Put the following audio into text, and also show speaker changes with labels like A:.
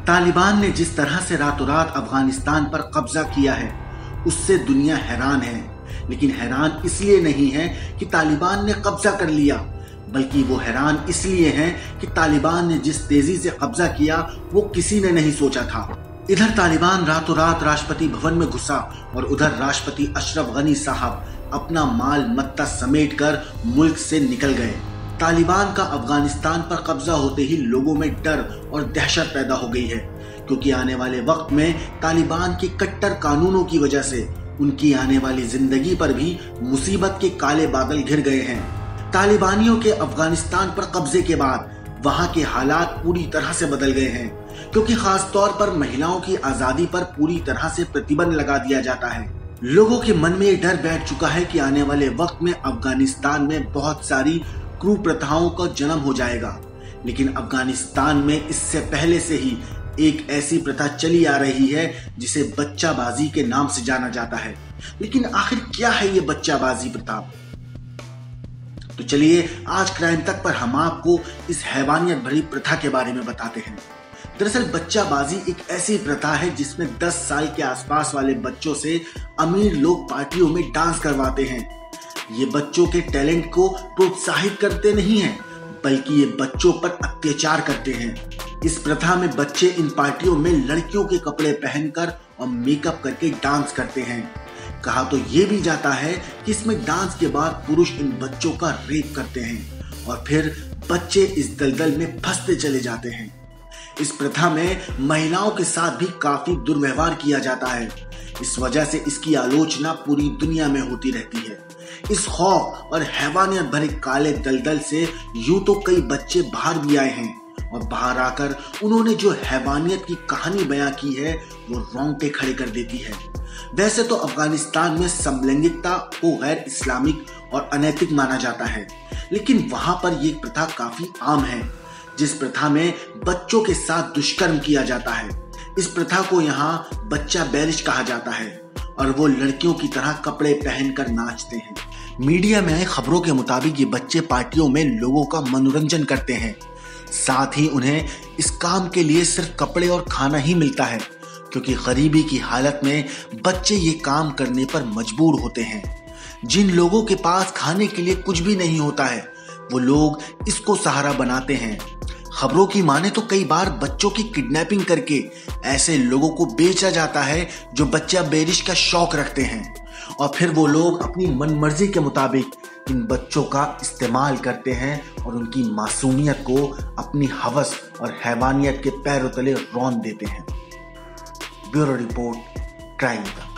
A: तालिबान ने जिस तरह से रातों रात अफगानिस्तान पर कब्जा किया है उससे दुनिया हैरान है। लेकिन हैरान इसलिए नहीं है कि तालिबान ने कब्जा कर लिया, बल्कि वो हैरान इसलिए हैं कि तालिबान ने जिस तेजी से कब्जा किया वो किसी ने नहीं सोचा था। इधर तालिबान रातों रात राष्ट्रपति भवन में घुसा और उधर राष्ट्रपति अशरफ गनी साहब अपना माल मत्ता समेटकर मुल्क से निकल गए। तालिबान का अफगानिस्तान पर कब्जा होते ही लोगों में डर और दहशत पैदा हो गई है, क्योंकि आने वाले वक्त में तालिबान के कट्टर कानूनों की वजह से उनकी आने वाली जिंदगी पर भी मुसीबत के काले बादल घिर गए हैं। तालिबानियों के अफगानिस्तान पर कब्जे के बाद वहां के हालात पूरी तरह से बदल गए हैं, क्योंकि खास तौर पर महिलाओं की आजादी पर पूरी तरह से प्रतिबंध लगा दिया जाता है। लोगों के मन में ये डर बैठ चुका है कि आने वाले वक्त में अफगानिस्तान में बहुत सारी क्रूर प्रथाओं का जन्म हो जाएगा। लेकिन अफगानिस्तान में इससे पहले से ही एक ऐसी प्रथा चली आ रही है जिसे बच्चाबाजी के नाम से जाना जाता है। लेकिन आखिर क्या है ये बच्चाबाजी प्रथा? तो चलिए आज क्राइम तक पर हम आपको इस हैवानियत भरी प्रथा के बारे में बताते हैं। दरअसल बच्चाबाजी एक ऐसी प्रथा है जिसमें 10 साल के आसपास वाले बच्चों से अमीर लोग पार्टियों में डांस करवाते हैं। ये बच्चों के टैलेंट को प्रोत्साहित करते नहीं हैं, बल्कि ये बच्चों पर अत्याचार करते हैं। इस प्रथा में बच्चे इन पार्टियों में लड़कियों के कपड़े पहनकर और मेकअप करके डांस करते हैं। कहा तो ये भी जाता है कि इसमें डांस के बाद पुरुष इन बच्चों का रेप करते हैं और फिर बच्चे इस दलदल में फंसते चले जाते हैं। इस प्रथा में महिलाओं के साथ भी काफी दुर्व्यवहार किया जाता है। इस वजह से इसकी आलोचना पूरी दुनिया में होती रहती है। इस खौफ और हैवानियत भरे काले दलदल से यूं तो कई बच्चे बाहर भी आए हैं और बाहर आकर उन्होंने जो हैवानियत की कहानी बयां की है वो रोंगटे खड़े कर देती है। वैसे तो अफगानिस्तान में समलैंगिकता को गैर इस्लामिक और अनैतिक माना जाता है, लेकिन वहां पर ये प्रथा काफी आम है, जिस प्रथा में बच्चों के साथ दुष्कर्म किया जाता है। इस प्रथा को यहाँ बच्चा बैरिश कहा जाता है और वो लड़कियों की तरह कपड़े पहनकर नाचते हैं। मीडिया में आए खबरों के मुताबिक ये बच्चे पार्टियों में लोगों का मनोरंजन करते हैं, साथ ही उन्हें इस काम के लिए सिर्फ कपड़े और खाना ही मिलता है, क्योंकि गरीबी की हालत में बच्चे ये काम करने पर मजबूर होते हैं। जिन लोगों के पास खाने के लिए कुछ भी नहीं होता है वो लोग इसको सहारा बनाते हैं। खबरों की माने तो कई बार बच्चों की किडनैपिंग करके ऐसे लोगों को बेचा जाता है जो बच्चा बेरिश का शौक रखते हैं, और फिर वो लोग अपनी मनमर्जी के मुताबिक इन बच्चों का इस्तेमाल करते हैं और उनकी मासूमियत को अपनी हवस और हैवानियत के पैरों तले रौंद देते हैं। ब्यूरो रिपोर्ट, क्राइम तक।